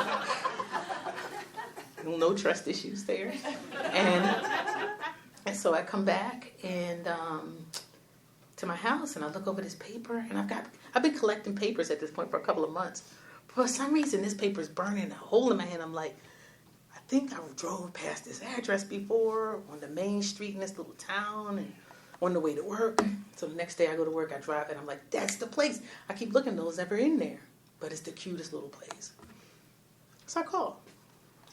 no trust issues there. And so I come back and to my house, and I look over this paper, and I've been collecting papers at this point for a couple of months. For some reason, this paper's burning a hole in my hand. I'm like, I think I drove past this address before on the main street in this little town, and on the way to work. So the next day I go to work, I drive, and I'm like, that's the place. I keep looking, those never in there, but it's the cutest little place. So I call,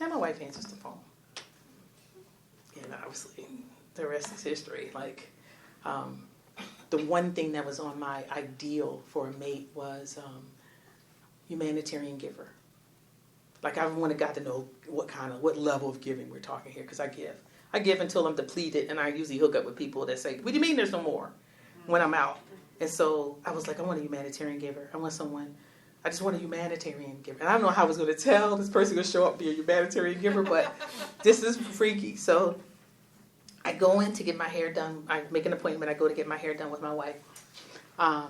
and my wife answers the phone. And obviously, the rest is history. Like, the one thing that was on my ideal for a mate was humanitarian giver. Like, I got to know what level of giving we're talking here, because I give. I give until I'm depleted, and I usually hook up with people that say, what do you mean there's no more when I'm out? And so I was like, I want a humanitarian giver. I just want a humanitarian giver. And I don't know how I was going to tell this person to show up be a humanitarian giver, but this is freaky. So I go in to get my hair done. I make an appointment. I go to get my hair done with my wife. I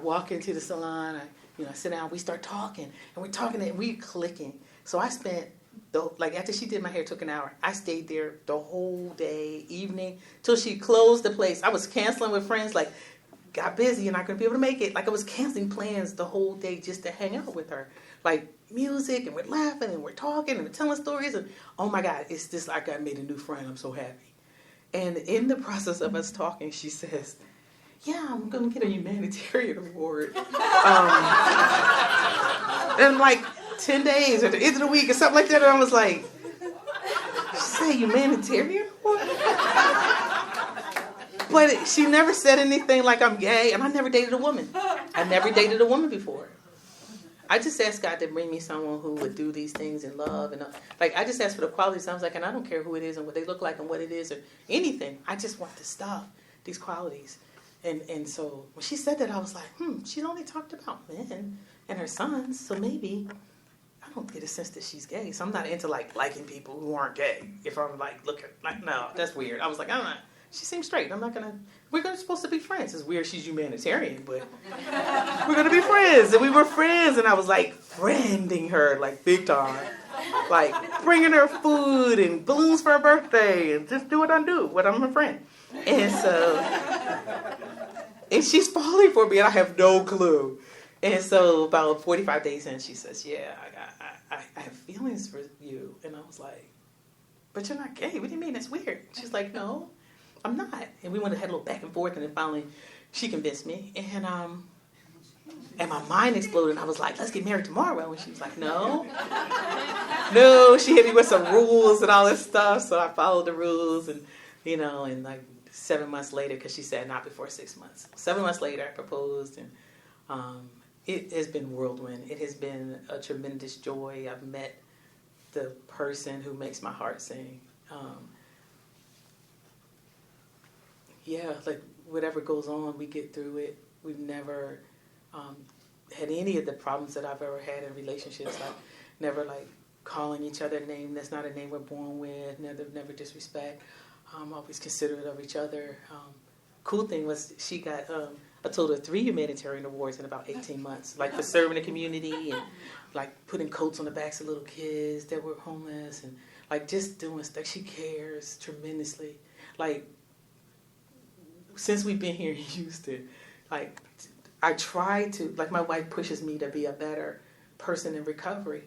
walk into the salon. I sit down. We start talking, and we're talking, and we're clicking. So I spent after she did my hair, it took an hour. I stayed there the whole day, evening, till she closed the place. I was canceling with friends, got busy and I couldn't be able to make it. I was canceling plans the whole day just to hang out with her. Music, and we're laughing, and we're talking, and we're telling stories, and oh my God, it's just like I made a new friend. I'm so happy. And in the process of us talking, she says, yeah, I'm going to get a humanitarian award. And 10 days or the end of the week or something like that, and I was like, she said humanitarian award? But she never said anything like I'm gay, and I never dated a woman. I never dated a woman before. I just asked God to bring me someone who would do these things in love. And I just asked for the qualities. I was like, and I don't care who it is and what they look like and what it is or anything. I just want this stuff, these qualities. And so when she said that, I was like, she only talked about men and her sons. So maybe I don't get a sense that she's gay. So I'm not into liking people who aren't gay. If I'm looking, no, that's weird. I was like, I'm not. She seems straight. We're supposed to be friends. It's weird she's humanitarian, but we're going to be friends. And we were friends, and I was friending her, big time. Bringing her food and balloons for her birthday, and just do what I do, when I'm a friend. And so, and she's falling for me, and I have no clue. And so about 45 days in, she says, yeah, I have feelings for you. And I was like, but you're not gay. What do you mean? That's weird. She's like, no. I'm not. And we had a little back and forth, and then finally she convinced me. And my mind exploded, and I was like, let's get married tomorrow. And she was like, no. No, she hit me with some rules and all this stuff. So I followed the rules, and 7 months later, because she said not before 6 months. 7 months later, I proposed, and it has been whirlwind. It has been a tremendous joy. I've met the person who makes my heart sing. Whatever goes on, we get through it. We've never had any of the problems that I've ever had in relationships. Never calling each other a name that's not a name we're born with. Never disrespect. Always considerate of each other. Cool thing was she got a total of 3 humanitarian awards in about 18 months. For serving the community and putting coats on the backs of little kids that were homeless and just doing stuff. She cares tremendously. Since we've been here in Houston, I try to, my wife pushes me to be a better person in recovery.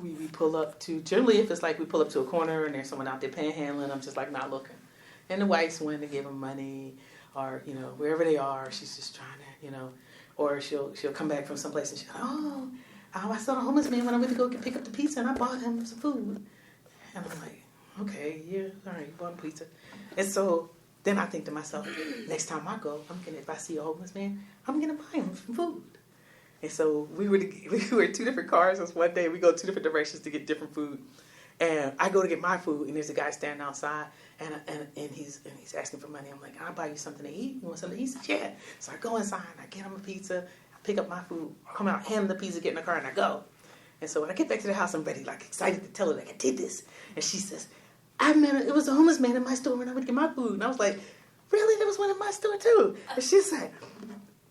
We pull up to, generally if it's we pull up to a corner and there's someone out there panhandling, I'm just not looking. And the wife's willing to give them money or, wherever they are, she's just trying to, or she'll come back from someplace and she's like, I saw the homeless man when I went to go pick up the pizza and I bought him some food. And I'm like, okay, yeah, all right, you bought him pizza. And so then I think to myself, next time I go, if I see a homeless man, I'm going to buy him some food. And so we were in 2 different cars. This one day we go 2 different directions to get different food. And I go to get my food, and there's a guy standing outside, and he's asking for money. I'm like, I'll buy you something to eat. You want something to eat? He said, yeah. So I go inside, and I get him a pizza. I pick up my food, come out, hand him the pizza, get in the car, and I go. And so when I get back to the house, I'm ready, excited to tell her, I did this. And she says, it was a homeless man in my store when I went to get my food. And I was like, really? There was one in my store too. And she said,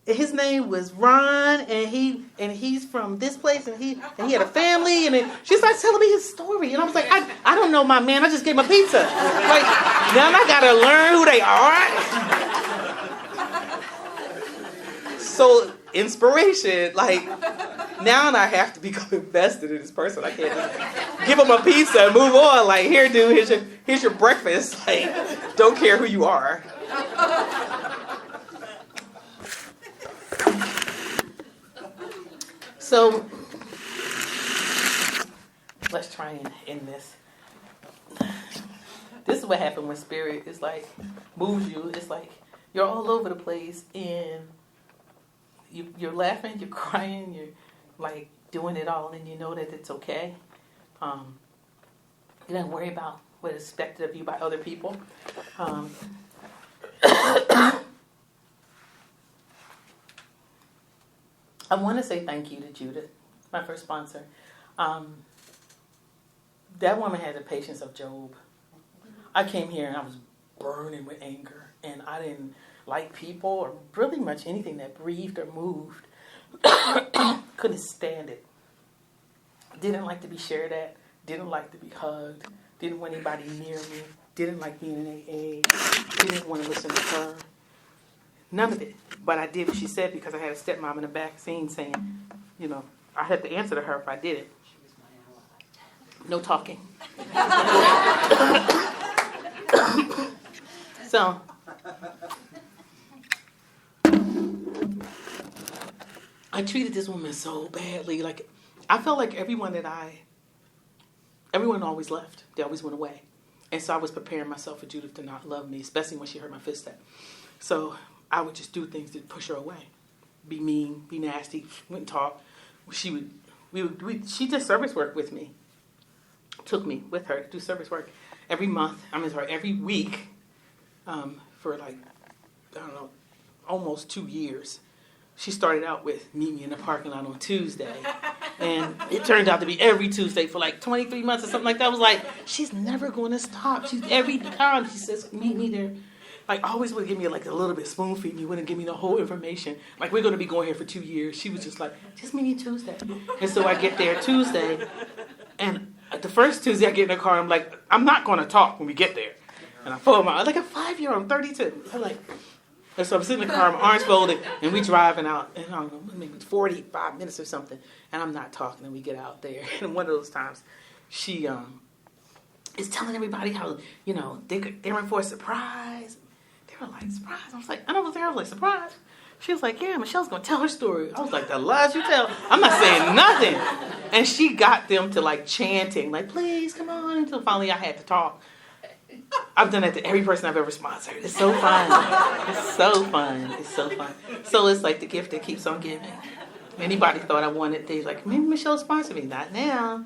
his name was Ron, and he's from this place, and he had a family, and then she started telling me his story, and I was like, I don't know my man, I just gave him a pizza. Now I gotta learn who they are. So inspiration, now I have to become invested in this person. I can't just give him a pizza and move on. Here, dude, here's your breakfast. Don't care who you are. So let's try and end this. This is what happened when spirit is moves you. It's you're all over the place, and you're laughing, you're crying, you're doing it all, and you know that it's okay. You don't worry about what is expected of you by other people. I want to say thank you to Judith, my first sponsor. That woman had the patience of Job. I came here and I was burning with anger, and I didn't like people or really much anything that breathed or moved. Couldn't stand it. Didn't like to be shared at. Didn't like to be hugged. Didn't want anybody near me. Didn't like being in AA. Didn't want to listen to her. None of it. But I did what she said because I had a stepmom in the back scene saying, you know, I had to answer to her if I did it. No talking. So, I treated this woman so badly. Like, I felt like everyone always left. They always went away. And so I was preparing myself for Judith to not love me, especially when she heard my fist step. So I would just do things to push her away. Be mean, be nasty, wouldn't talk. She did service work with me. Took me with her to do service work every week for like, I don't know, almost 2 years. She started out with meet me in the parking lot on Tuesday. And it turned out to be every Tuesday for like 23 months or something like that. I was like, she's never going to stop. Every time she says, meet me there. Like, always would give me like a little bit spoon feed me, wouldn't give me the whole information. Like, we're going to be going here for 2 years. She was just like, just meet me Tuesday. And so I get there Tuesday. And the first Tuesday I get in the car, I'm like, I'm not going to talk when we get there. And I pull my, like a 5-year-old, I'm 32. I'm like, and so I'm sitting in the car, my arms folded, and we driving out, and I don't know, maybe 45 minutes or something, and I'm not talking, and we get out there. And one of those times, she is telling everybody how, you know, they're in for a surprise. They were like, surprise? I was like, I was there, I was like, surprise? She was like, yeah, Michelle's going to tell her story. I was like, the lies you tell, I'm not saying nothing. And she got them to like chanting, like, please, come on, until finally I had to talk. I've done that to every person I've ever sponsored. It's so fun. It's so fun. It's so fun. So it's like the gift that keeps on giving. Anybody thought I wanted things like, maybe Michelle sponsored me. Not now.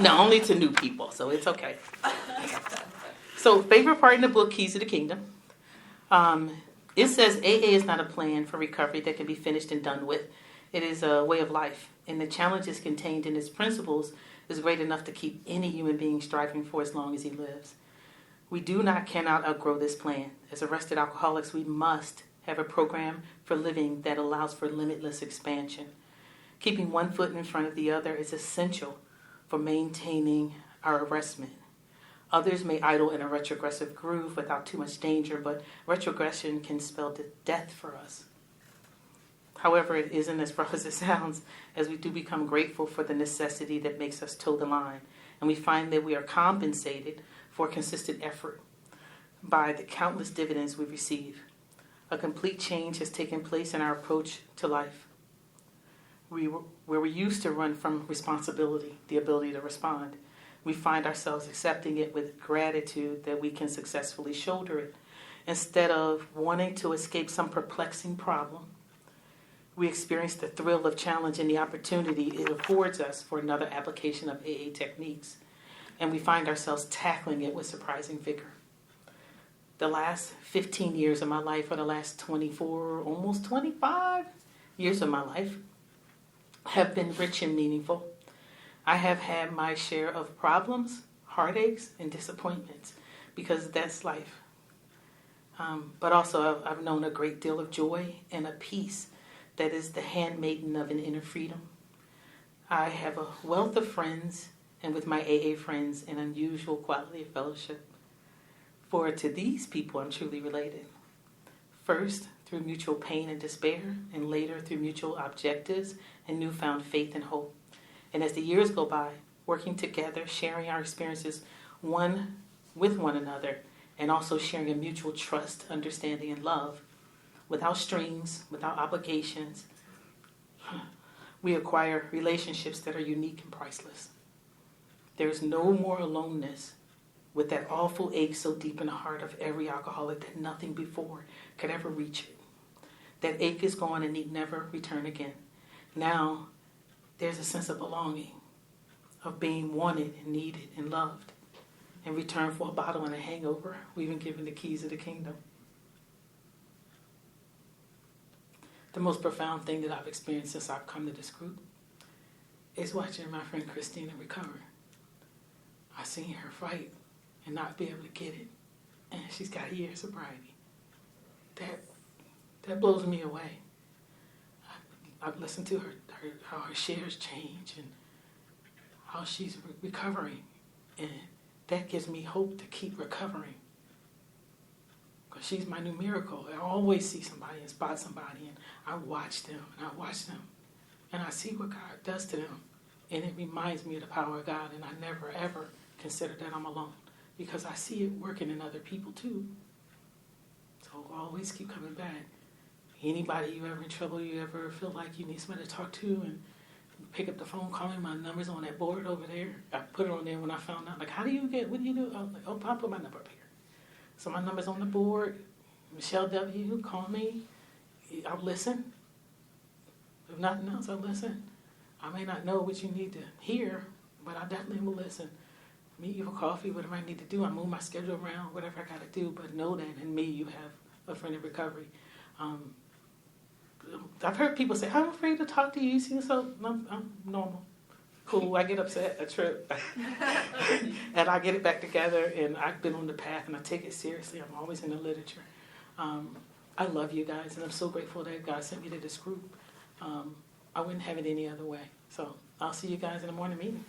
No, only to new people. So it's okay. So favorite part in the book, Keys to the Kingdom. It says AA is not a plan for recovery that can be finished and done with. It is a way of life. And the challenges contained in its principles is great enough to keep any human being striving for as long as he lives. We cannot outgrow this plan. As arrested alcoholics, we must have a program for living that allows for limitless expansion. Keeping one foot in front of the other is essential for maintaining our arrestment. Others may idle in a retrogressive groove without too much danger, but retrogression can spell death for us. However, it isn't as rough as it sounds, as we do become grateful for the necessity that makes us toe the line, and we find that we are compensated for consistent effort by the countless dividends we receive. A complete change has taken place in our approach to life. Where we used to run from responsibility, the ability to respond, we find ourselves accepting it with gratitude that we can successfully shoulder it. Instead of wanting to escape some perplexing problem, we experience the thrill of challenge and the opportunity it affords us for another application of AA techniques. And we find ourselves tackling it with surprising vigor. The last 15 years of my life, or the last 24, almost 25 years of my life, have been rich and meaningful. I have had my share of problems, heartaches, and disappointments, because that's life. But also I've known a great deal of joy and a peace that is the handmaiden of an inner freedom. I have a wealth of friends, and with my AA friends, an unusual quality of fellowship. For to these people I'm truly related. First, through mutual pain and despair, and later through mutual objectives and newfound faith and hope. And as the years go by, working together, sharing our experiences one with one another, and also sharing a mutual trust, understanding, and love, without strings, without obligations, we acquire relationships that are unique and priceless. There's no more aloneness with that awful ache so deep in the heart of every alcoholic that nothing before could ever reach it. That ache is gone and need never return again. Now, there's a sense of belonging, of being wanted and needed and loved. In return for a bottle and a hangover, we've been given the keys of the kingdom. The most profound thing that I've experienced since I've come to this group is watching my friend Christina recover. I've seen her fight and not be able to get it, and she's got a year of sobriety. That blows me away. I've listened to her how her shares change and how she's recovering, and that gives me hope to keep recovering. Because she's my new miracle. I always see somebody and spot somebody, and I watch them, and I see what God does to them, and it reminds me of the power of God, and I never, ever consider that I'm alone, because I see it working in other people too. So I'll always keep coming back. Anybody you ever in trouble, you ever feel like you need somebody to talk to, and pick up the phone, call me. My number's on that board over there. I put it on there when I found out. Like, what do you do? I was like, I'll put my number up here. So my number's on the board. Michelle W., call me. I'll listen. If nothing else, I'll listen. I may not know what you need to hear, but I definitely will listen. Meet you for coffee, whatever I need to do. I move my schedule around, whatever I got to do. But know that in me, you have a friend in recovery. I've heard people say, I'm afraid to talk to you. You seem so, I'm normal. Cool, I get upset, I trip. And I get it back together, and I've been on the path, and I take it seriously. I'm always in the literature. I love you guys, and I'm so grateful that God sent me to this group. I wouldn't have it any other way. So I'll see you guys in the morning meeting.